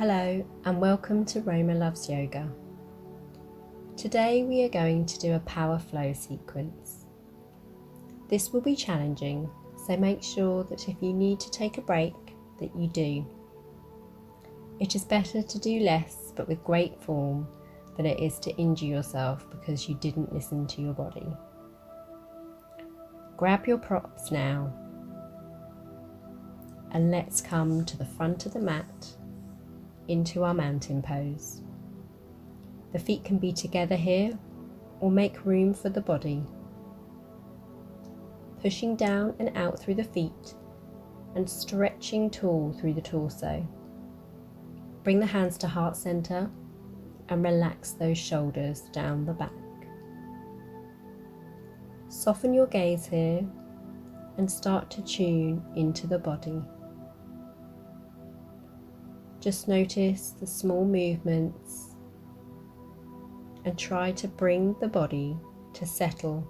Hello and welcome to Roma Loves Yoga. Today we are going to do a power flow sequence. This will be challenging, so make sure that if you need to take a break, that you do. It is better to do less but with great form than it is to injure yourself because you didn't listen to your body. Grab your props now and let's come to the front of the mat into our mountain pose. The feet can be together here or make room for the body. Pushing down and out through the feet and stretching tall through the torso. Bring the hands to heart center and relax those shoulders down the back. Soften your gaze here and start to tune into the body. Just notice the small movements and try to bring the body to settle,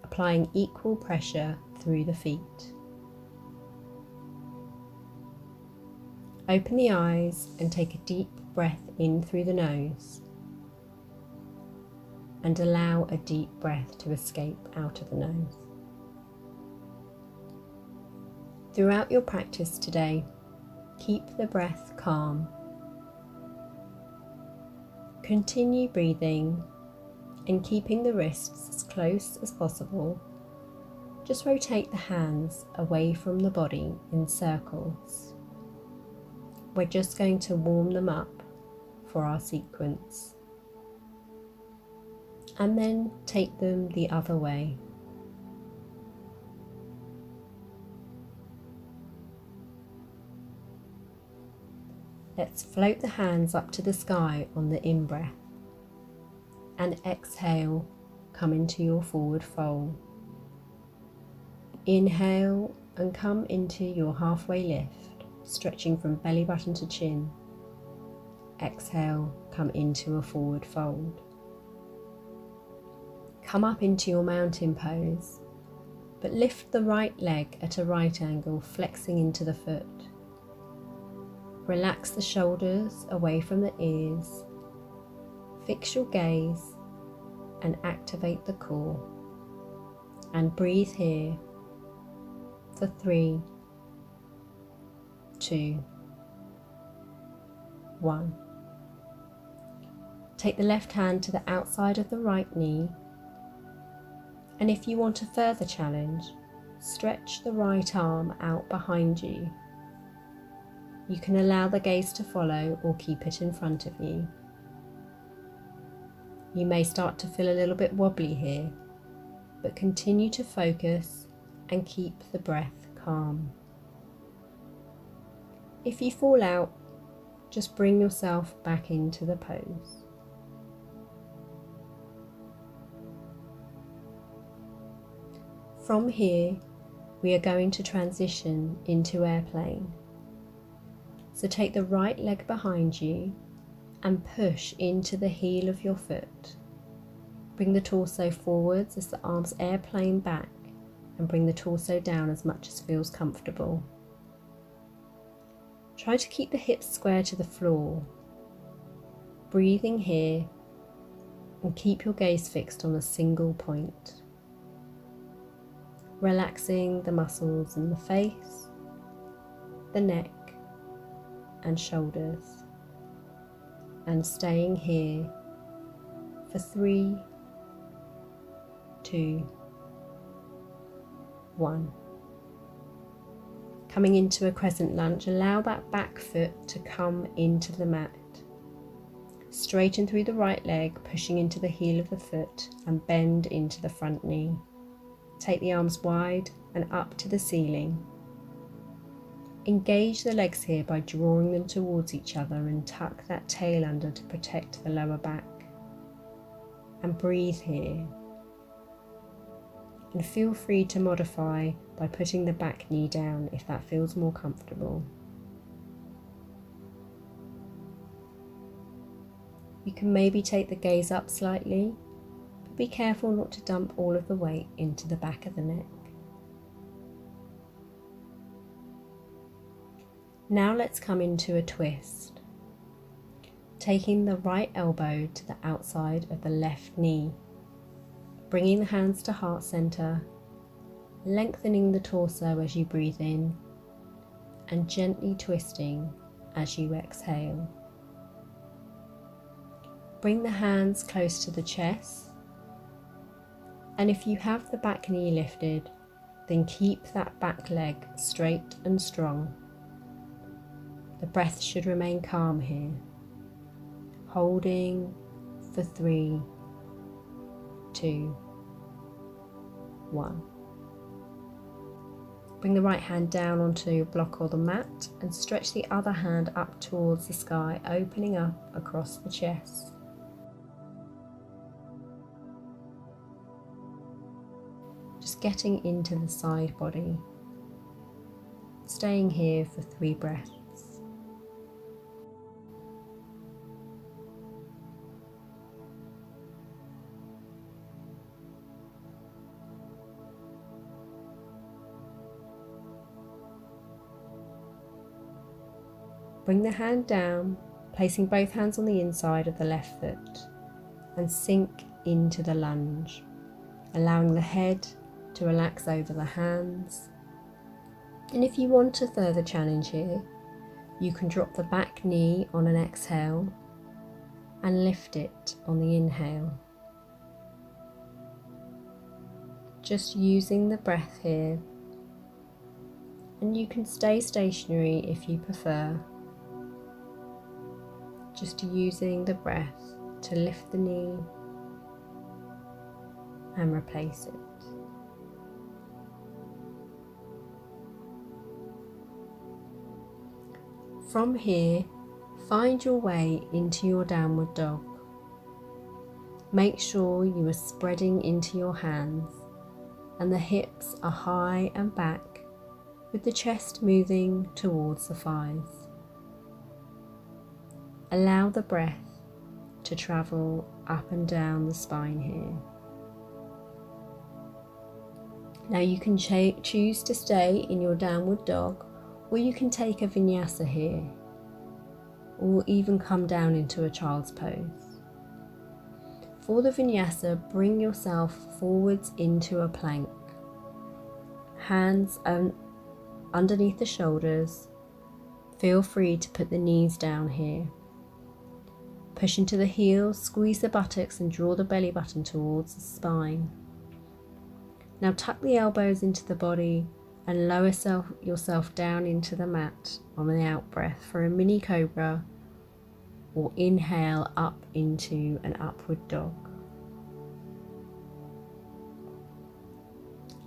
applying equal pressure through the feet. Open the eyes and take a deep breath in through the nose and allow a deep breath to escape out of the nose. Throughout your practice today, keep the breath calm. Continue breathing and keeping the wrists as close as possible. Just rotate the hands away from the body in circles. We're just going to warm them up for our sequence. And then take them the other way. Let's float the hands up to the sky on the in-breath and exhale, come into your forward fold. Inhale and come into your halfway lift, stretching from belly button to chin. Exhale, come into a forward fold. Come up into your mountain pose, but lift the right leg at a right angle, flexing into the foot. Relax the shoulders away from the ears. Fix your gaze and activate the core. And breathe here for 3, 2, 1. Take the left hand to the outside of the right knee. And if you want a further challenge, stretch the right arm out behind you. You can allow the gaze to follow or keep it in front of you. You may start to feel a little bit wobbly here, but continue to focus and keep the breath calm. If you fall out, just bring yourself back into the pose. From here, we are going to transition into airplane. So take the right leg behind you and push into the heel of your foot. Bring the torso forwards as the arms airplane back and bring the torso down as much as feels comfortable. Try to keep the hips square to the floor. Breathing here and keep your gaze fixed on a single point. Relaxing the muscles in the face, the neck, and shoulders, and staying here for 3, 2, 1. Coming into a crescent lunge, allow that back foot to come into the mat. Straighten through the right leg, pushing into the heel of the foot and bend into the front knee. Take the arms wide and up to the ceiling. Engage the legs here by drawing them towards each other and tuck that tail under to protect the lower back. And breathe here. And feel free to modify by putting the back knee down if that feels more comfortable. You can maybe take the gaze up slightly, but be careful not to dump all of the weight into the back of the neck. Now let's come into a twist. taking the right elbow to the outside of the left knee, bringing the hands to heart center, lengthening the torso as you breathe in, and gently twisting as you exhale. Bring the hands close to the chest, and if you have the back knee lifted, then keep that back leg straight and strong. The breath should remain calm here, holding for 3, 2, 1. Bring the right hand down onto your block or the mat and stretch the other hand up towards the sky, opening up across the chest. Just getting into the side body, staying here for 3 breaths. Bring the hand down, placing both hands on the inside of the left foot, and sink into the lunge, allowing the head to relax over the hands. And if you want a further challenge here, you can drop the back knee on an exhale and lift it on the inhale. Just using the breath here, and you can stay stationary if you prefer. Just using the breath to lift the knee and replace it. From here, find your way into your downward dog. Make sure you are spreading into your hands and the hips are high and back, with the chest moving towards the thighs. Allow the breath to travel up and down the spine here. Now you can choose to stay in your downward dog, or you can take a vinyasa here, or even come down into a child's pose. For the vinyasa, bring yourself forwards into a plank. Hands underneath the shoulders. Feel free to put the knees down here. Push into the heels, squeeze the buttocks and draw the belly button towards the spine. Now tuck the elbows into the body and lower yourself down into the mat on the out breath for a mini cobra, or inhale up into an upward dog.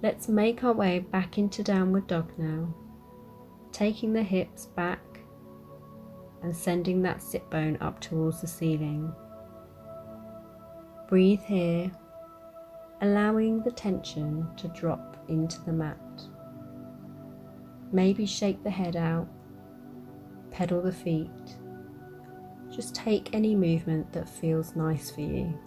Let's make our way back into downward dog now, taking the hips back and sending that sit bone up towards the ceiling. Breathe here, allowing the tension to drop into the mat. Maybe shake the head out, pedal the feet. Just take any movement that feels nice for you.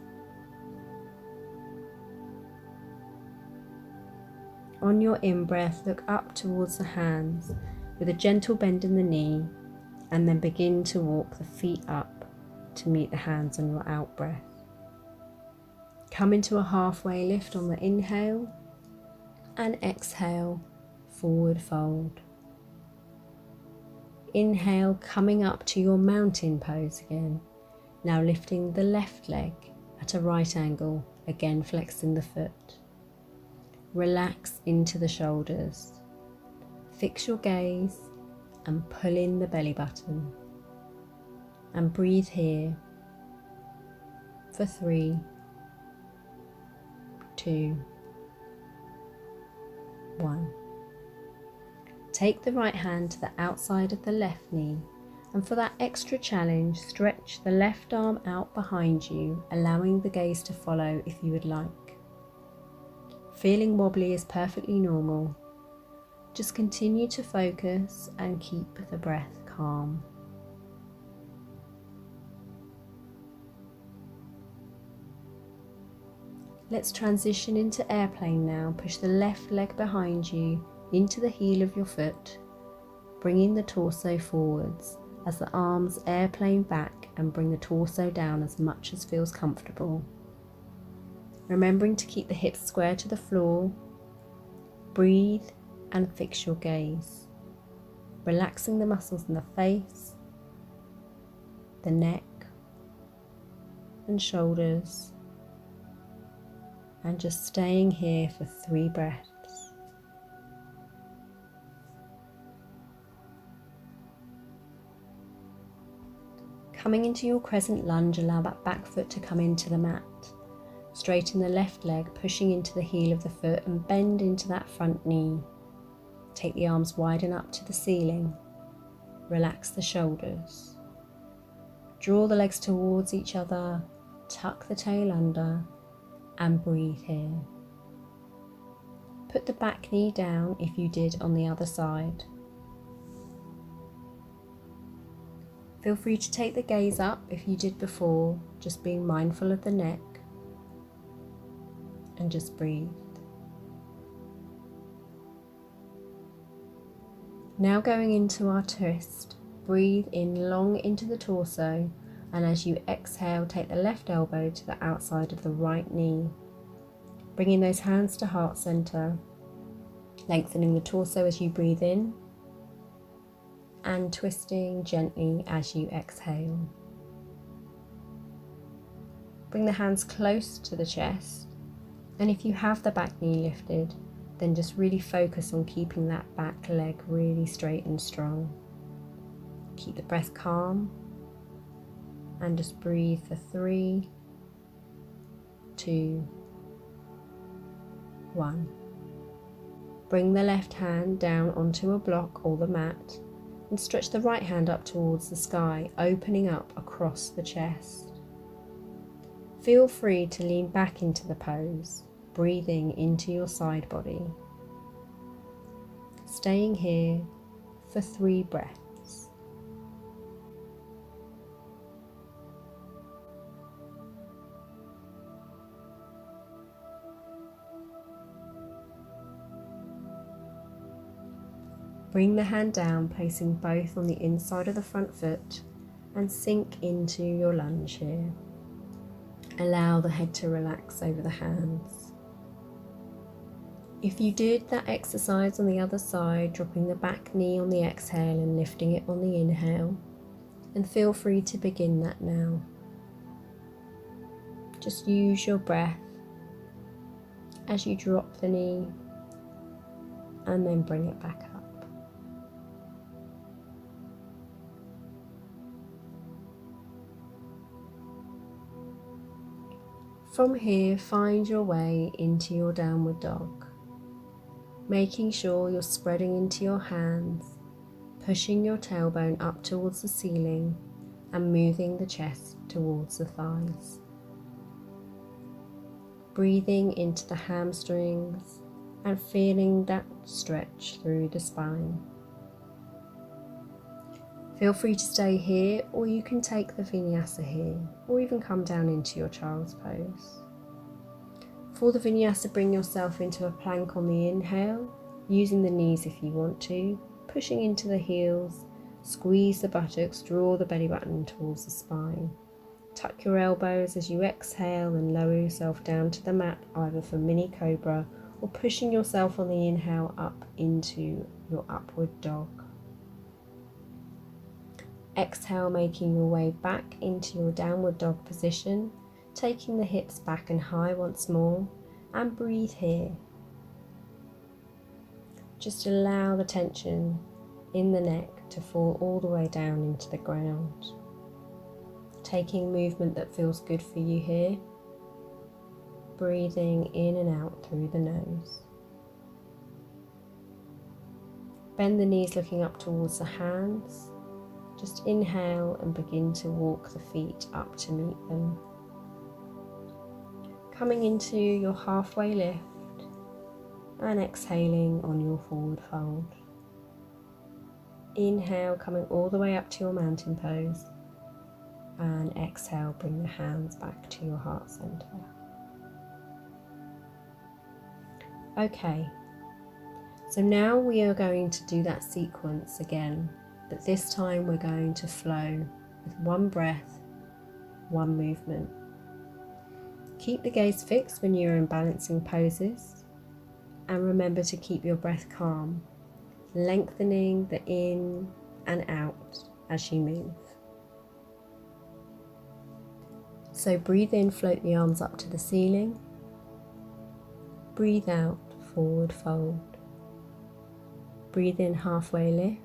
On your in-breath, look up towards the hands with a gentle bend in the knee, and then begin to walk the feet up to meet the hands on your out-breath. Come into a halfway lift on the inhale, and exhale, forward fold. Inhale, coming up to your mountain pose again. Now lifting the left leg at a right angle, again flexing the foot. Relax into the shoulders. Fix your gaze and pull in the belly button. And breathe here for 3, 2, 1. Take the right hand to the outside of the left knee, and for that extra challenge, stretch the left arm out behind you, allowing the gaze to follow if you would like. Feeling wobbly is perfectly normal. Just continue to focus and keep the breath calm. Let's transition into airplane now. Push the left leg behind you into the heel of your foot, bringing the torso forwards, as the arms airplane back and bring the torso down as much as feels comfortable. Remembering to keep the hips square to the floor. Breathe and fix your gaze, relaxing the muscles in the face, the neck and shoulders, and just staying here for 3 breaths. Coming into your crescent lunge, allow that back foot to come into the mat. Straighten the left leg, pushing into the heel of the foot, and bend into that front knee. Take the arms widen up to the ceiling. Relax the shoulders. Draw the legs towards each other, tuck the tail under, and breathe here. Put the back knee down if you did on the other side. Feel free to take the gaze up if you did before, just being mindful of the neck, and just breathe. Now going into our twist, breathe in long into the torso, and as you exhale, take the left elbow to the outside of the right knee, bringing those hands to heart center, lengthening the torso as you breathe in, and twisting gently as you exhale. Bring the hands close to the chest, and if you have the back knee lifted, then just really focus on keeping that back leg really straight and strong. Keep the breath calm, and just breathe for 3, 2, 1. Bring the left hand down onto a block or the mat, and stretch the right hand up towards the sky, opening up across the chest. Feel free to lean back into the pose, breathing into your side body. Staying here for 3 breaths. Bring the hand down, placing both on the inside of the front foot, and sink into your lunge here. Allow the head to relax over the hands. If you did that exercise on the other side, dropping the back knee on the exhale and lifting it on the inhale, and feel free to begin that now. Just use your breath as you drop the knee and then bring it back up. From here, find your way into your downward dog, making sure you're spreading into your hands, pushing your tailbone up towards the ceiling and moving the chest towards the thighs. Breathing into the hamstrings and feeling that stretch through the spine. Feel free to stay here, or you can take the vinyasa here, or even come down into your child's pose. For the vinyasa, bring yourself into a plank on the inhale, using the knees if you want to, pushing into the heels, squeeze the buttocks, draw the belly button towards the spine. Tuck your elbows as you exhale and lower yourself down to the mat, either for mini cobra or pushing yourself on the inhale up into your upward dog. Exhale, making your way back into your downward dog position, taking the hips back and high once more, and breathe here. Just allow the tension in the neck to fall all the way down into the ground. Taking movement that feels good for you here, breathing in and out through the nose. Bend the knees looking up towards the hands. Just inhale and begin to walk the feet up to meet them. Coming into your halfway lift and exhaling on your forward fold. Inhale, coming all the way up to your mountain pose, and exhale, bring the hands back to your heart center. Okay, so now we are going to do that sequence again. but this time we're going to flow with one breath, one movement. Keep the gaze fixed when you're in balancing poses, and remember to keep your breath calm, lengthening the in and out as you move. So breathe in, float the arms up to the ceiling. Breathe out, forward fold. Breathe in, halfway lift.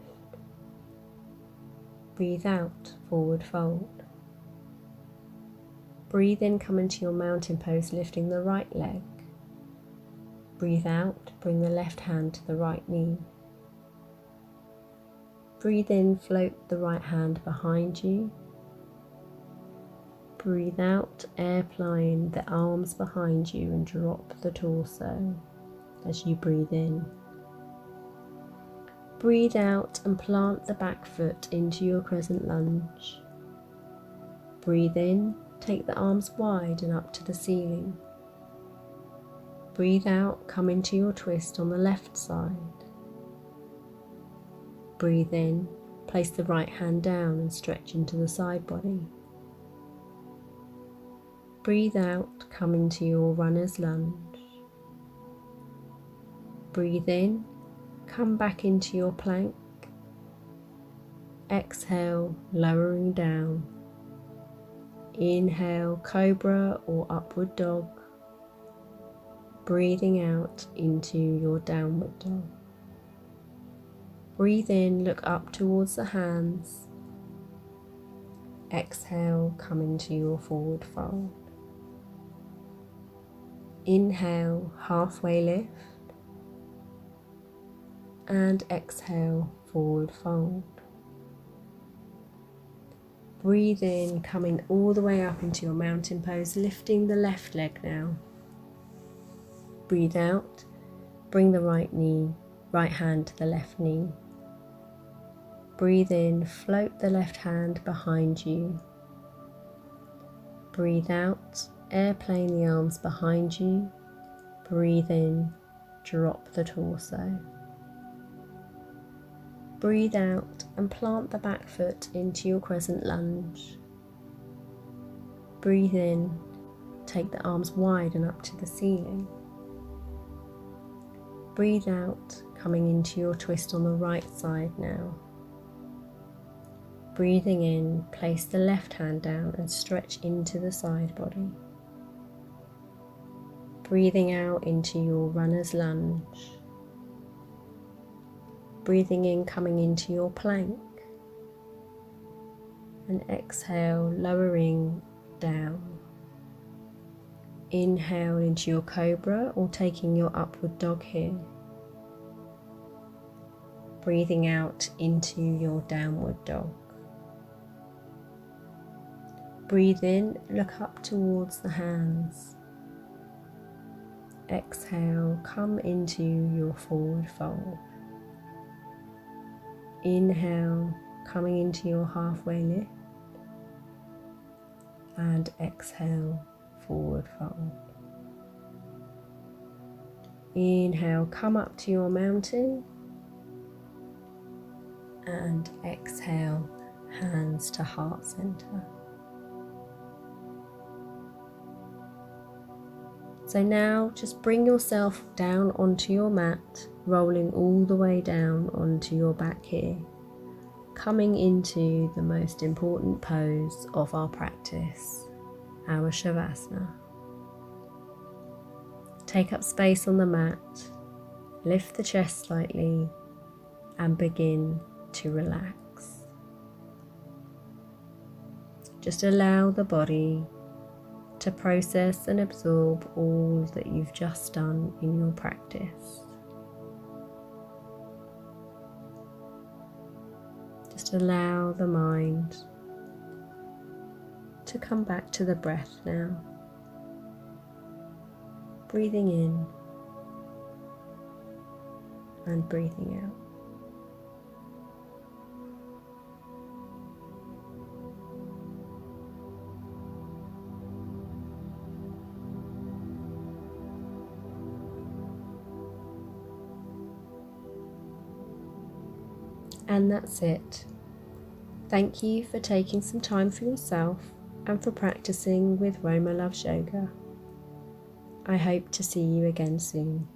Breathe out, forward fold. Breathe in, come into your mountain pose, lifting the right leg. Breathe out, bring the left hand to the right knee. Breathe in, float the right hand behind you. Breathe out, airplane the arms behind you and drop the torso as you breathe in. Breathe out and plant the back foot into your crescent lunge. Breathe in, take the arms wide and up to the ceiling. Breathe out, come into your twist on the left side. Breathe in, place the right hand down and stretch into the side body. Breathe out, come into your runner's lunge. Breathe in, come back into your plank. Exhale, lowering down. Inhale, cobra or upward dog. Breathing out into your downward dog. Breathe in, look up towards the hands. Exhale, come into your forward fold. Inhale, halfway lift. And exhale, forward fold. Breathe in, coming all the way up into your mountain pose, lifting the left leg now. Breathe out, bring the right hand to the left knee. Breathe in, float the left hand behind you. Breathe out, airplane the arms behind you. Breathe in, drop the torso. Breathe out and plant the back foot into your crescent lunge. Breathe in, take the arms wide and up to the ceiling. Breathe out, coming into your twist on the right side now. Breathing in, place the left hand down and stretch into the side body. Breathing out into your runner's lunge. Breathing in, coming into your plank. And exhale, lowering down. Inhale into your cobra or taking your upward dog here. Breathing out into your downward dog. Breathe in, look up towards the hands. Exhale, come into your forward fold. Inhale, coming into your halfway lift. And exhale, forward fold. Inhale, come up to your mountain. And exhale, hands to heart center. So now just bring yourself down onto your mat, rolling all the way down onto your back here, coming into the most important pose of our practice, our Shavasana. Take up space on the mat, lift the chest slightly, and begin to relax. Just allow the body to process and absorb all that you've just done in your practice. Just allow the mind to come back to the breath now. Breathing in and breathing out. And that's it. Thank you for taking some time for yourself and for practicing with Roma Loves Yoga. I hope to see you again soon.